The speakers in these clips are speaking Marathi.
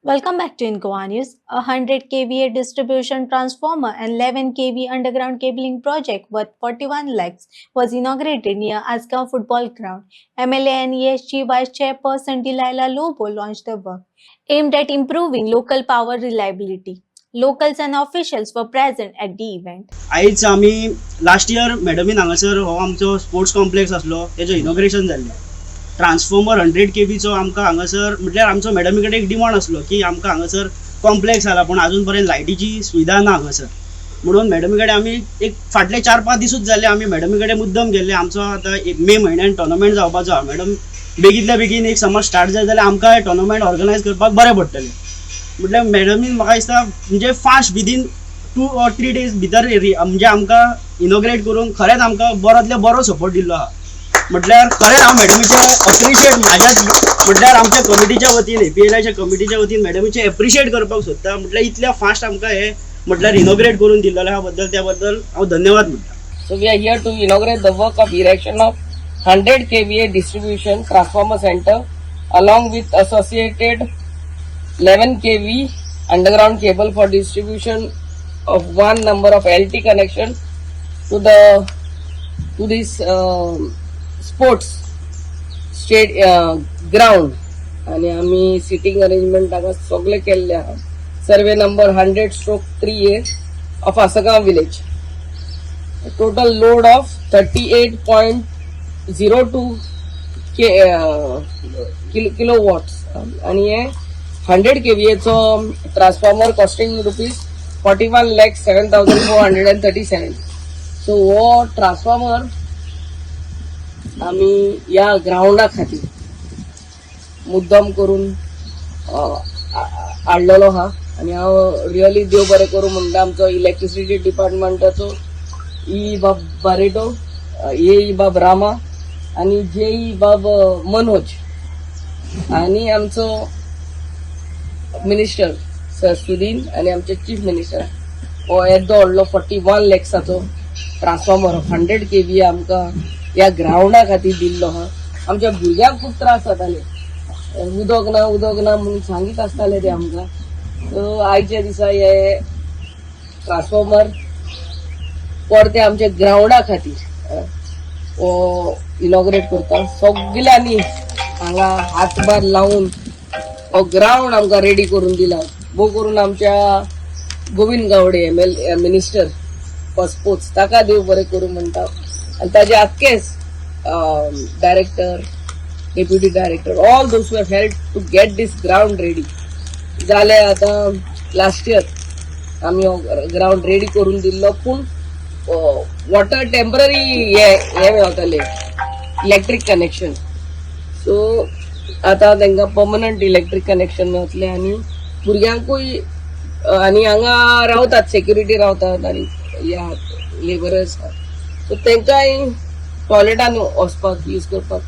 Welcome back to Incoa News. A 100 kVA distribution transformer and 11 kV underground cabling project worth 41 lakhs was inaugurated near Asgaon Football Ground. MLA and ESG Vice Chairperson Delilah Lobo launched the work, aimed at improving local power reliability. Locals and officials were present at the event. आयज आमी लास्ट इयर मॅडमीन हांगासर हो आमचो स्पोर्ट्स कॉम्प्लेक्स आसलो तेजो इनॉग्रेशन जाल्लें. ट्रान्सफॉर्मर 100 kVचो आमकां हांगासर म्हटल्यार आमचो मॅडमी कडेन एक डिमांड आसलो की आमकां हांगासर कॉम्प्लेक्स जाला पूण आजून पर्यंत लायटीची सुविधा ना हांगासर. म्हणून मॅडमी कडेन आमी एक फाटले 4-5 दिसूच जाल्ले आमी मॅडमी कडेन मुद्दम गेल्ले. आमचो आतां मे म्हयन्यान टोर्नामेंट जावपाचो आहा. मॅडम बेगींतल्या बेगीन एक समज स्टार्ट जाय जाल्यार आमकां हे टोर्नामेंट ऑर्गनायज करपाक बरें पडटलें. म्हटल्यार मॅडमीन म्हाका दिसता म्हणजे फास्ट विदीन 2 or 3 days भितर म्हणजे आमकां इनॉग्रेट करून खरेंच आमकां बरोतल्या बरो सपोर्ट दिल्लो आहा. म्हटल्यार खरेंच हांव मॅडमीचे अप्रिशिएट म्हाज्याच म्हटल्यार आमच्या कमिटीच्या वतीन APLIच्या कमिटीच्या वतीन मॅडमीचे एप्रिशिएट करपाक सोदता. म्हटल्यार इतल्या फास्ट आमकां हे म्हटल्यार इनॉग्रेट करून दिल्लें ह्या बद्दल त्या बद्दल हांव धन्यवाद म्हणटा. So we are here to inaugurate the work of erection of 100 kVA distribution transformer center along with associated 11 kV underground cable for distribution of one number of LT connection to this sports state ground. आणि आम्ही सिटिंग अरेंजमेंट हांगा सगळे केल्ले आहा. Survey number 100/3A of Asagaon village. A total load of 38.02 kilowatts आणि हे 100 kVA चो ट्रान्सफॉर्मर कॉस्टिंग ₹41,07,437. सो हो ट्रान्सफॉर्मर आम्ही या ग्राउंडा खातीर मुद्दम करून हाडलेलो हा. आणि हांव रियली देव बरें करूं म्हणटा आमचो इलेक्ट्रिसिटी डिपार्टमेंटाचो बाब बारेटो, बाब रामा आणि बाब मनोज आणि आमचो मिनिस्टर सर सुदीन आणि आमचे चीफ मिनिस्टर हो येदो व्हडलो 41 लॅक्साचो ट्रान्सफॉर्मर 100 kVA आमकां ह्या ग्राउंडा खातीर दिल्लो हा. आमच्या भुरग्यांक खूब त्रास जाताले, उदक ना म्हणून सांगीत आसताले ते आमकां. सो आयच्या दिसा हे ट्रान्सफॉर्मर परते आमच्या ग्राउंडा खातीर इनॉग्रेट करता. सगळ्यांनी हांगा हातभार लावून हो ग्राउंड आमकां रेडी करून दिला. भोव करून आमच्या Govind Gawade minister for sports ताका देव बरें करूं म्हणटा. आणि ताजे आख्खेच director, deputy director, all those who have help to get this ground ready. जाले आतां लास्ट इयर आमी हो ग्राउंड रेडी करून दिल्लो. पूण वॉटर टेम्पररी हे मेळटाले इलेक्ट्रीक कनेक्शन. सो आतां तांकां पर्मनंट इलेक्ट्रीक कनेक्शन मेळटलें आणि भुरग्यांकूय आनी हांगा रावतात, सेक्युरिटी रावतात आनी या लेबरर्स. सो तांकांय टॉयलेटान वचपाक यूज करपाक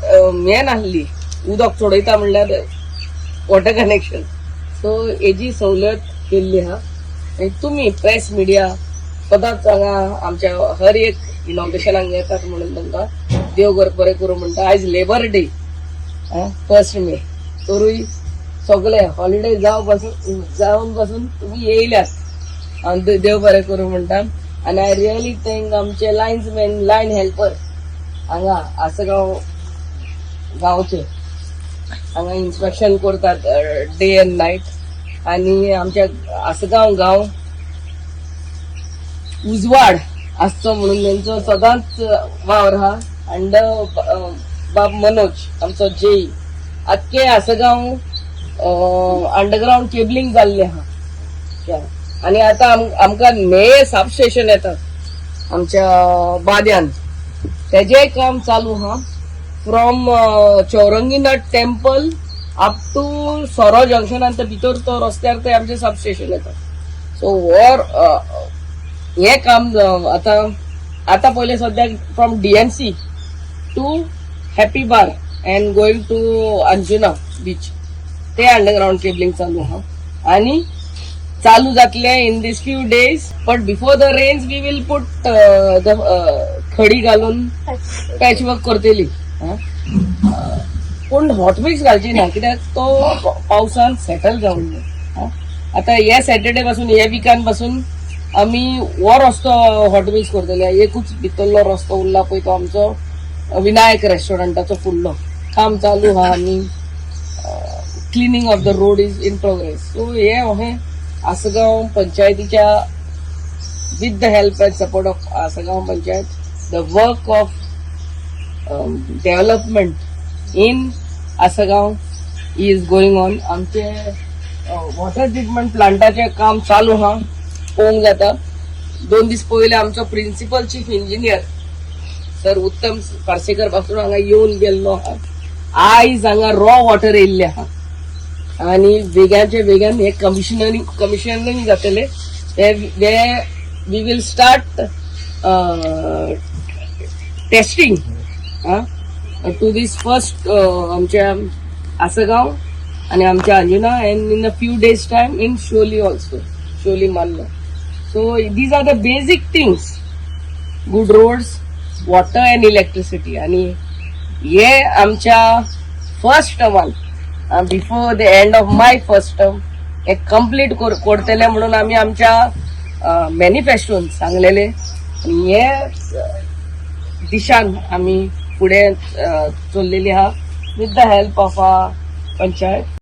हें नासली, उदक चोडयता म्हणल्यार वॉटर कनेक्शन. सो हेजी सवलत केल्ली आहा. आनी तुमी प्रेस मिडिया सदांच हांगा आमच्या हर एक इनॉग्रेशनाक येतात म्हणून तांकां देव बरें करूं म्हणटा. आयज लेबर डे 1 मे तरूय सगळे हॉलिडे जावन पासून तुमी येयल्यात आनी देव बरें करूं म्हणटा. आनी आय रियली थँक आमचे लायन्समॅन, लायन हेल्पर हांगा आसगांव गांवचे हांगा इन्स्पेक्शन करतात डे एंड नायट. आनी आमच्या आसगांव गांव उजवाड आसचो म्हणून तेंचो सदांच वावर आहा. अंड बाब मनोज आमचो आख्खे आसगांव अंडरग्राउंड केबलिंग जाल्ले आहा. आणि आता आमकां नये सब स्टेशन येतात आमच्या बाद्यान, तेजे काम चालू आहा. From Chouranginath temple up to Soro जंक्शनान भितर तो रस्त्यार ते आमचे सब स्टेशन येतात. सो हे काम आता पहिले सद्याक from DNC to happy bar and going to Anjuna beach ते अंडरग्राउंड केबलिंग चालू आहा. आणि चालू जातले in this few days. But before the rains we will put खडी घालून पॅच वर्क करतली. पूण हॉटमिक्स घालची ना, कित्याक तो पावसान सेटल जावन जाय. आता हे सॅटर्डे पासून हे विकान पासून आमी हो रस्तो हॉटमिक्स करतले. एकूच भितरलो रस्तो उरला पळय तो आमचो विनायक रेस्टॉरंटाचो फुडलो काम चालू आहा आनी cleaning of the road is in progress. So हे अशें आसगांव पंचायतीच्या with the help end support of Assagao panchayat the work of development in Assagao is going on. आमचे वॉटर ट्रिटमेंट प्लांटाचे काम चालू आहा, पळोवंक जाता. 2 दीस पयले आमचो प्रिन्सिपल चीफ इंजिनियर सर उत्तम पार्सेकर पासून हांगा येवन गेल्लो आहा. आयज हांगा रॉ वॉटर येयल्ले आहा आनी बेग्याचे बेग्यान हे कमिशनिंग जातले. We will start testing to this first आमच्या आसगांव आणि आमच्या Anjuna and in a few days time in शोली ऑल्सो, शोली माल्लो. So these are the basic things, good roads, water and electricity. आणि हे आमच्या फर्स्ट टर्मान before the end of my first term हे कम्प्लीट करतले म्हणून आम्ही आमच्या मॅनिफेस्टोन सांगलेले. आणि हे दिशान आम्ही पुढे चललेली आहा with the help of our panchayat.